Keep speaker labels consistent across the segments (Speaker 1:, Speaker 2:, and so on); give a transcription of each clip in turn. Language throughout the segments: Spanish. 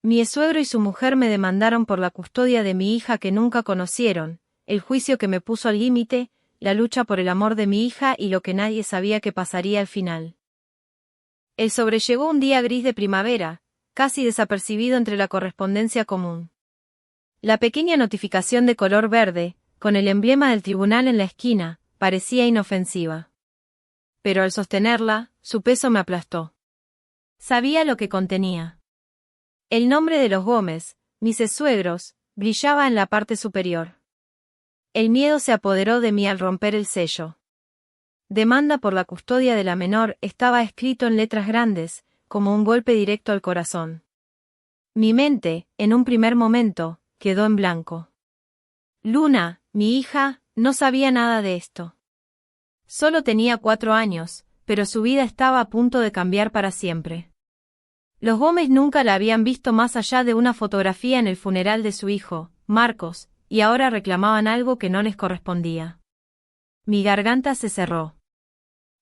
Speaker 1: Mi suegro y su mujer me demandaron por la custodia de mi hija que nunca conocieron, el juicio que me puso al límite, la lucha por el amor de mi hija y lo que nadie sabía que pasaría al final. Él sobrellevó un día gris de primavera, casi desapercibido entre la correspondencia común. La pequeña notificación de color verde, con el emblema del tribunal en la esquina, parecía inofensiva. Pero al sostenerla, su peso me aplastó. Sabía lo que contenía. El nombre de los Gómez, mis suegros, brillaba en la parte superior. El miedo se apoderó de mí al romper el sello. Demanda por la custodia de la menor estaba escrito en letras grandes, como un golpe directo al corazón. Mi mente, en un primer momento, quedó en blanco. Luna, mi hija, no sabía nada de esto. Solo tenía 4 años, pero su vida estaba a punto de cambiar para siempre. Los Gómez nunca la habían visto más allá de una fotografía en el funeral de su hijo, Marcos, y ahora reclamaban algo que no les correspondía. Mi garganta se cerró.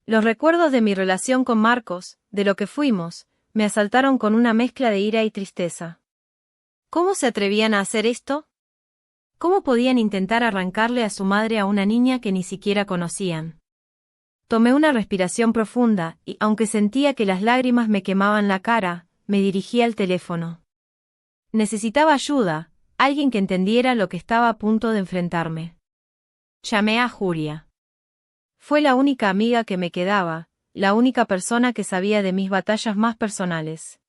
Speaker 1: Los recuerdos de mi relación con Marcos, de lo que fuimos, me asaltaron con una mezcla de ira y tristeza. ¿Cómo se atrevían a hacer esto? ¿Cómo podían intentar arrancarle a su madre a una niña que ni siquiera conocían? Tomé una respiración profunda y, aunque sentía que las lágrimas me quemaban la cara, me dirigí al teléfono. Necesitaba ayuda, alguien que entendiera lo que estaba a punto de enfrentarme. Llamé a Julia. Fue la única amiga que me quedaba, la única persona que sabía de mis batallas más personales.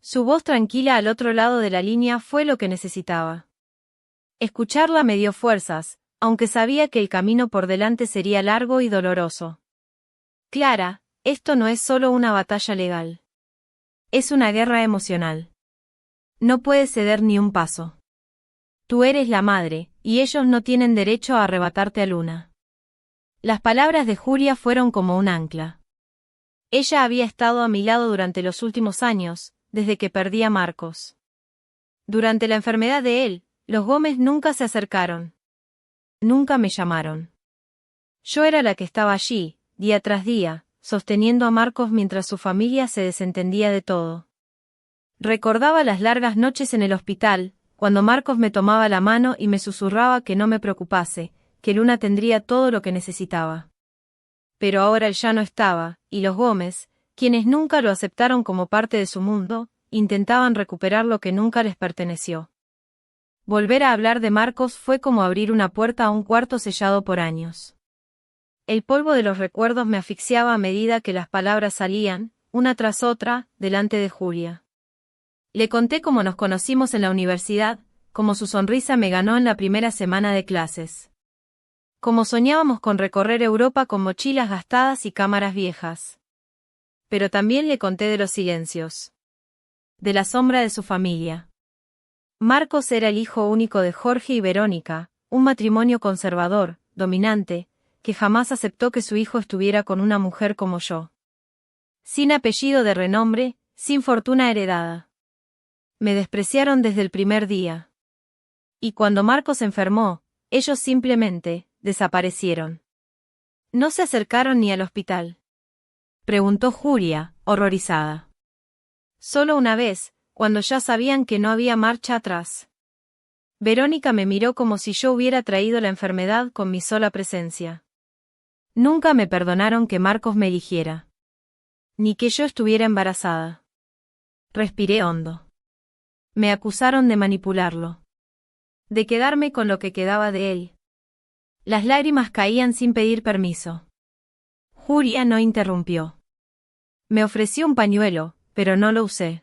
Speaker 1: Su voz tranquila al otro lado de la línea fue lo que necesitaba. Escucharla me dio fuerzas, aunque sabía que el camino por delante sería largo y doloroso. Clara, esto no es solo una batalla legal. Es una guerra emocional. No puedes ceder ni un paso. Tú eres la madre, y ellos no tienen derecho a arrebatarte a Luna. Las palabras de Julia fueron como un ancla. Ella había estado a mi lado durante los últimos años, desde que perdí a Marcos. Durante la enfermedad de él, los Gómez nunca se acercaron. Nunca me llamaron. Yo era la que estaba allí, día tras día, sosteniendo a Marcos mientras su familia se desentendía de todo. Recordaba las largas noches en el hospital, cuando Marcos me tomaba la mano y me susurraba que no me preocupase, que Luna tendría todo lo que necesitaba. Pero ahora él ya no estaba, y los Gómez, quienes nunca lo aceptaron como parte de su mundo, intentaban recuperar lo que nunca les perteneció. Volver a hablar de Marcos fue como abrir una puerta a un cuarto sellado por años. El polvo de los recuerdos me asfixiaba a medida que las palabras salían, una tras otra, delante de Julia. Le conté cómo nos conocimos en la universidad, cómo su sonrisa me ganó en la primera semana de clases. Cómo soñábamos con recorrer Europa con mochilas gastadas y cámaras viejas. Pero también le conté de los silencios. De la sombra de su familia. Marcos era el hijo único de Jorge y Verónica, un matrimonio conservador, dominante, que jamás aceptó que su hijo estuviera con una mujer como yo. Sin apellido de renombre, sin fortuna heredada. Me despreciaron desde el primer día. Y cuando Marcos enfermó, ellos simplemente desaparecieron. ¿No se acercaron ni al hospital?, preguntó Julia, horrorizada. Solo una vez, cuando ya sabían que no había marcha atrás. Verónica me miró como si yo hubiera traído la enfermedad con mi sola presencia. Nunca me perdonaron que Marcos me eligiera. Ni que yo estuviera embarazada. Respiré hondo. Me acusaron de manipularlo. De quedarme con lo que quedaba de él. Las lágrimas caían sin pedir permiso. Julia no interrumpió. Me ofreció un pañuelo, pero no lo usé.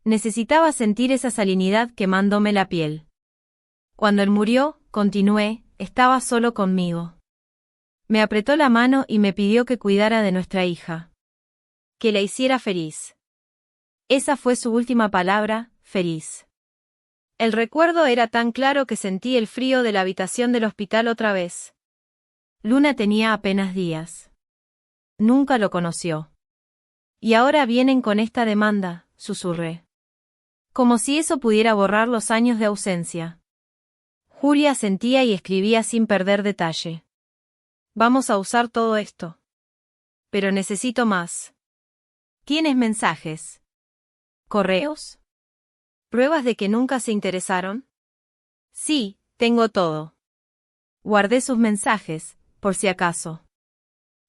Speaker 1: Necesitaba sentir esa salinidad quemándome la piel. Cuando él murió, continué, estaba solo conmigo. Me apretó la mano y me pidió que cuidara de nuestra hija. Que la hiciera feliz. Esa fue su última palabra, feliz. El recuerdo era tan claro que sentí el frío de la habitación del hospital otra vez. Luna tenía apenas días. Nunca lo conoció. Y ahora vienen con esta demanda, susurré. Como si eso pudiera borrar los años de ausencia. Julia sentía y escribía sin perder detalle. Vamos a usar todo esto. Pero necesito más. ¿Tienes mensajes? ¿Correos? ¿Pruebas de que nunca se interesaron? Sí, tengo todo. Guardé sus mensajes, por si acaso.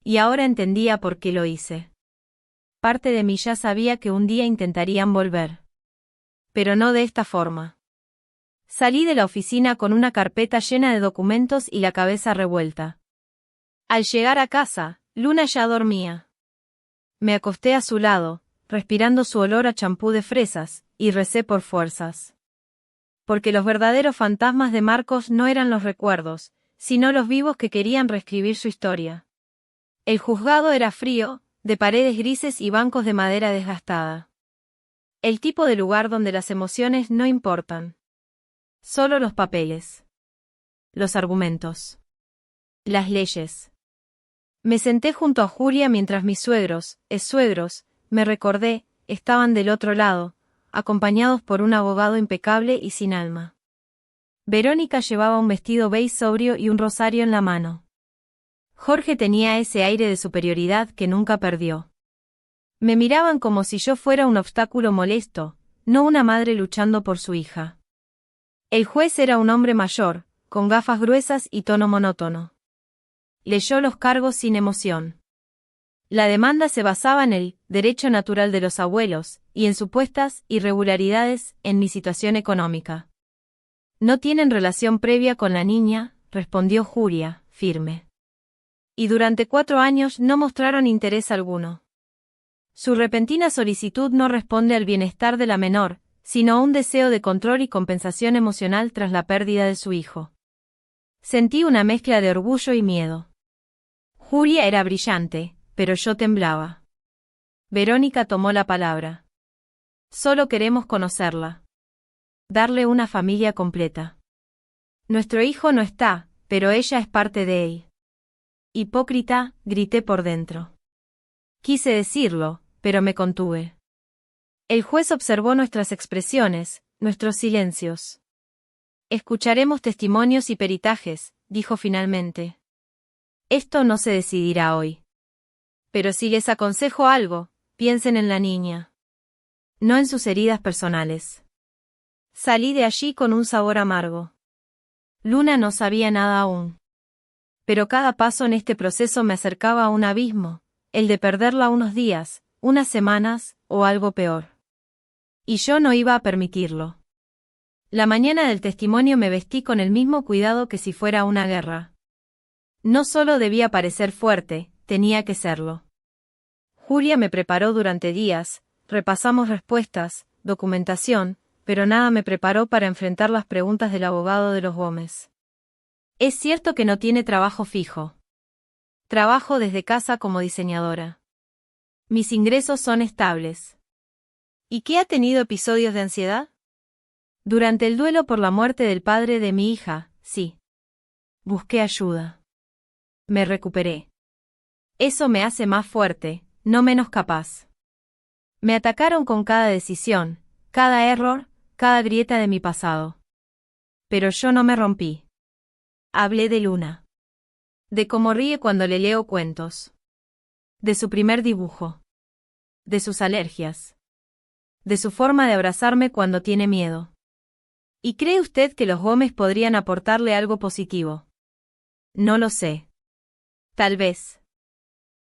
Speaker 1: Y ahora entendía por qué lo hice. Parte de mí ya sabía que un día intentarían volver. Pero no de esta forma. Salí de la oficina con una carpeta llena de documentos y la cabeza revuelta. Al llegar a casa, Luna ya dormía. Me acosté a su lado, respirando su olor a champú de fresas, y recé por fuerzas. Porque los verdaderos fantasmas de Marcos no eran los recuerdos, sino los vivos que querían reescribir su historia. El juzgado era frío, de paredes grises y bancos de madera desgastada. El tipo de lugar donde las emociones no importan. Solo los papeles. Los argumentos. Las leyes. Me senté junto a Julia mientras mis suegros, exsuegros, me recordé, estaban del otro lado, acompañados por un abogado impecable y sin alma. Verónica llevaba un vestido beige sobrio y un rosario en la mano. Jorge tenía ese aire de superioridad que nunca perdió. Me miraban como si yo fuera un obstáculo molesto, no una madre luchando por su hija. El juez era un hombre mayor, con gafas gruesas y tono monótono. Leyó los cargos sin emoción. La demanda se basaba en el derecho natural de los abuelos, y en supuestas irregularidades en mi situación económica. No tienen relación previa con la niña, respondió Julia, firme. Y durante 4 años no mostraron interés alguno. Su repentina solicitud no responde al bienestar de la menor, sino a un deseo de control y compensación emocional tras la pérdida de su hijo. Sentí una mezcla de orgullo y miedo. Julia era brillante, pero yo temblaba. Verónica tomó la palabra. Solo queremos conocerla. Darle una familia completa. Nuestro hijo no está, pero ella es parte de él. Hipócrita, grité por dentro. Quise decirlo, pero me contuve. El juez observó nuestras expresiones, nuestros silencios. Escucharemos testimonios y peritajes, dijo finalmente. Esto no se decidirá hoy. Pero si les aconsejo algo, piensen en la niña. No en sus heridas personales. Salí de allí con un sabor amargo. Luna no sabía nada aún. Pero cada paso en este proceso me acercaba a un abismo, el de perderla unos días, unas semanas, o algo peor. Y yo no iba a permitirlo. La mañana del testimonio me vestí con el mismo cuidado que si fuera una guerra. No solo debía parecer fuerte, tenía que serlo. Julia me preparó durante días, repasamos respuestas, documentación, pero nada me preparó para enfrentar las preguntas del abogado de los Gómez. Es cierto que no tiene trabajo fijo. Trabajo desde casa como diseñadora. Mis ingresos son estables. ¿Y qué ha tenido episodios de ansiedad? Durante el duelo por la muerte del padre de mi hija, sí. Busqué ayuda. Me recuperé. Eso me hace más fuerte, no menos capaz. Me atacaron con cada decisión, cada error, cada grieta de mi pasado. Pero yo no me rompí. Hablé de Luna. De cómo ríe cuando le leo cuentos. De su primer dibujo. De sus alergias. De su forma de abrazarme cuando tiene miedo. ¿Y cree usted que los Gómez podrían aportarle algo positivo? No lo sé. Tal vez.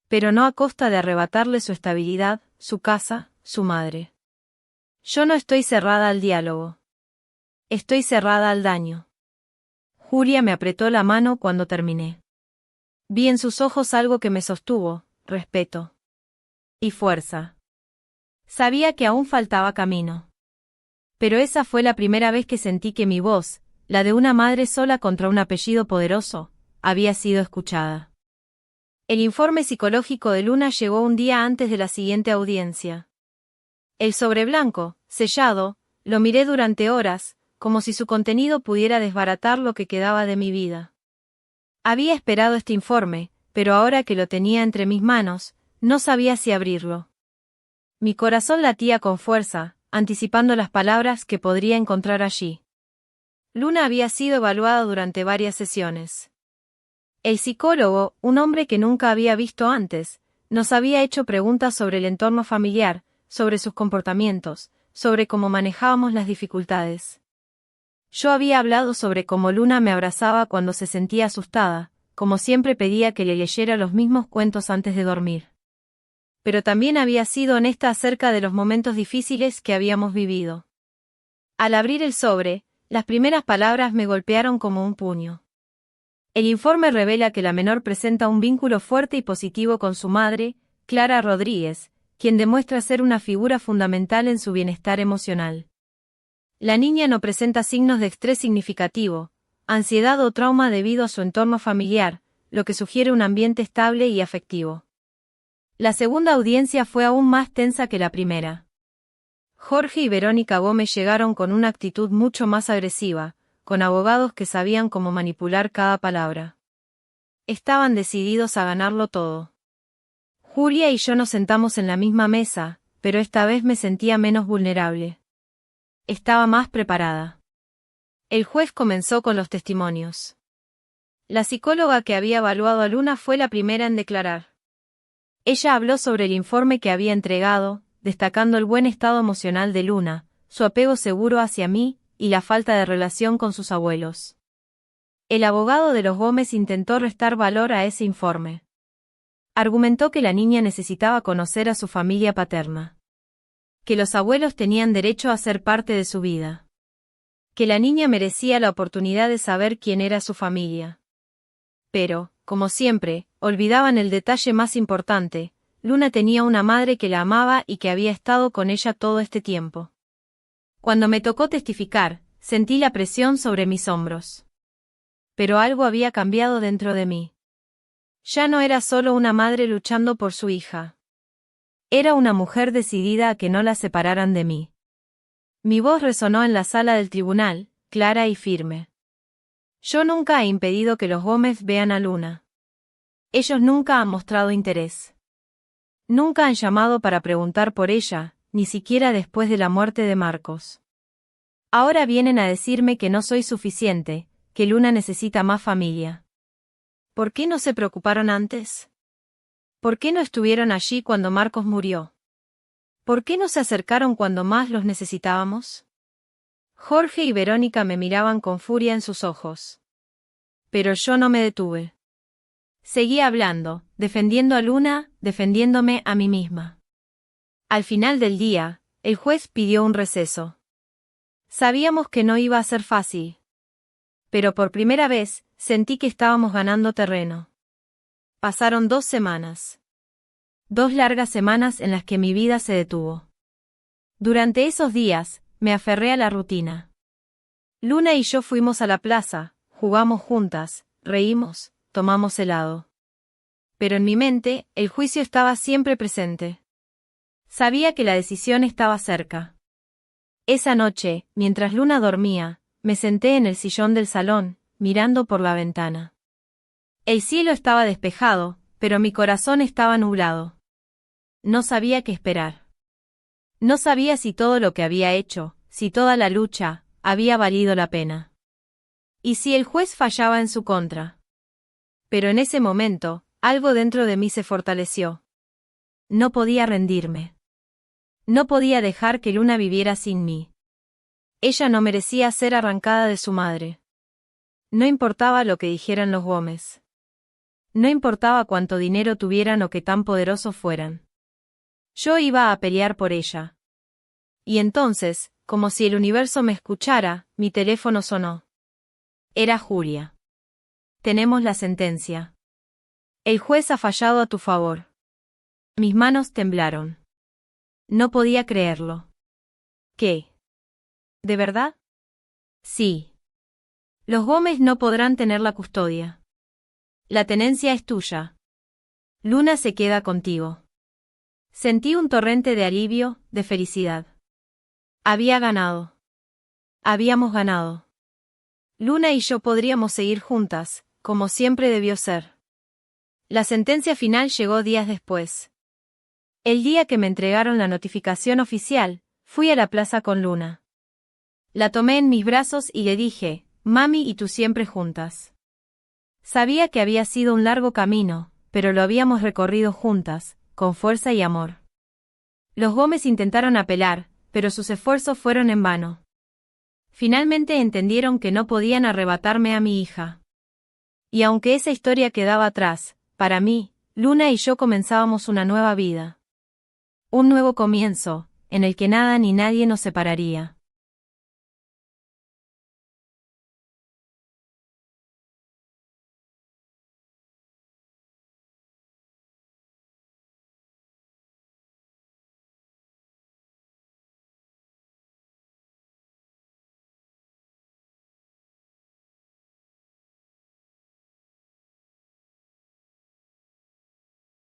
Speaker 1: Pero no a costa de arrebatarle su estabilidad, su casa, su madre. Yo no estoy cerrada al diálogo. Estoy cerrada al daño. Julia me apretó la mano cuando terminé. Vi en sus ojos algo que me sostuvo, respeto. Y fuerza. Sabía que aún faltaba camino. Pero esa fue la primera vez que sentí que mi voz, la de una madre sola contra un apellido poderoso, había sido escuchada. El informe psicológico de Luna llegó un día antes de la siguiente audiencia. El sobre blanco, sellado, lo miré durante horas, como si su contenido pudiera desbaratar lo que quedaba de mi vida. Había esperado este informe, pero ahora que lo tenía entre mis manos, no sabía si abrirlo. Mi corazón latía con fuerza, anticipando las palabras que podría encontrar allí. Luna había sido evaluada durante varias sesiones. El psicólogo, un hombre que nunca había visto antes, nos había hecho preguntas sobre el entorno familiar, sobre sus comportamientos, sobre cómo manejábamos las dificultades. Yo había hablado sobre cómo Luna me abrazaba cuando se sentía asustada, como siempre pedía que le leyera los mismos cuentos antes de dormir. Pero también había sido honesta acerca de los momentos difíciles que habíamos vivido. Al abrir el sobre, las primeras palabras me golpearon como un puño. El informe revela que la menor presenta un vínculo fuerte y positivo con su madre, Clara Rodríguez, quien demuestra ser una figura fundamental en su bienestar emocional. La niña no presenta signos de estrés significativo, ansiedad o trauma debido a su entorno familiar, lo que sugiere un ambiente estable y afectivo. La segunda audiencia fue aún más tensa que la primera. Jorge y Verónica Gómez llegaron con una actitud mucho más agresiva, con abogados que sabían cómo manipular cada palabra. Estaban decididos a ganarlo todo. Julia y yo nos sentamos en la misma mesa, pero esta vez me sentía menos vulnerable. Estaba más preparada. El juez comenzó con los testimonios. La psicóloga que había evaluado a Luna fue la primera en declarar. Ella habló sobre el informe que había entregado, destacando el buen estado emocional de Luna, su apego seguro hacia mí, y la falta de relación con sus abuelos. El abogado de los Gómez intentó restar valor a ese informe. Argumentó que la niña necesitaba conocer a su familia paterna. Que los abuelos tenían derecho a ser parte de su vida. Que la niña merecía la oportunidad de saber quién era su familia. Pero, como siempre, olvidaban el detalle más importante: Luna tenía una madre que la amaba y que había estado con ella todo este tiempo. Cuando me tocó testificar, sentí la presión sobre mis hombros. Pero algo había cambiado dentro de mí. Ya no era solo una madre luchando por su hija. Era una mujer decidida a que no la separaran de mí. Mi voz resonó en la sala del tribunal, clara y firme. Yo nunca he impedido que los Gómez vean a Luna. Ellos nunca han mostrado interés. Nunca han llamado para preguntar por ella, ni siquiera después de la muerte de Marcos. Ahora vienen a decirme que no soy suficiente, que Luna necesita más familia. ¿Por qué no se preocuparon antes? ¿Por qué no estuvieron allí cuando Marcos murió? ¿Por qué no se acercaron cuando más los necesitábamos? Jorge y Verónica me miraban con furia en sus ojos. Pero yo no me detuve. Seguí hablando, defendiendo a Luna, defendiéndome a mí misma. Al final del día, el juez pidió un receso. Sabíamos que no iba a ser fácil. Pero por primera vez, sentí que estábamos ganando terreno. Pasaron 2 semanas. 2 largas semanas en las que mi vida se detuvo. Durante esos días, me aferré a la rutina. Luna y yo fuimos a la plaza, jugamos juntas, reímos, tomamos helado. Pero en mi mente, el juicio estaba siempre presente. Sabía que la decisión estaba cerca. Esa noche, mientras Luna dormía, me senté en el sillón del salón, mirando por la ventana. El cielo estaba despejado, pero mi corazón estaba nublado. No sabía qué esperar. No sabía si todo lo que había hecho, si toda la lucha, había valido la pena. Y si el juez fallaba en su contra. Pero en ese momento, algo dentro de mí se fortaleció. No podía rendirme. No podía dejar que Luna viviera sin mí. Ella no merecía ser arrancada de su madre. No importaba lo que dijeran los Gómez. No importaba cuánto dinero tuvieran o qué tan poderosos fueran. Yo iba a pelear por ella. Y entonces, como si el universo me escuchara, mi teléfono sonó. Era Julia. Tenemos la sentencia. El juez ha fallado a tu favor. Mis manos temblaron. No podía creerlo. ¿Qué? ¿De verdad? Sí. Los Gómez no podrán tener la custodia. La tenencia es tuya. Luna se queda contigo. Sentí un torrente de alivio, de felicidad. Había ganado. Habíamos ganado. Luna y yo podríamos seguir juntas, como siempre debió ser. La sentencia final llegó días después. El día que me entregaron la notificación oficial, fui a la plaza con Luna. La tomé en mis brazos y le dije, mami y tú siempre juntas. Sabía que había sido un largo camino, pero lo habíamos recorrido juntas, con fuerza y amor. Los Gómez intentaron apelar, pero sus esfuerzos fueron en vano. Finalmente entendieron que no podían arrebatarme a mi hija. Y aunque esa historia quedaba atrás, para mí, Luna y yo comenzábamos una nueva vida. Un nuevo comienzo, en el que nada ni nadie nos separaría.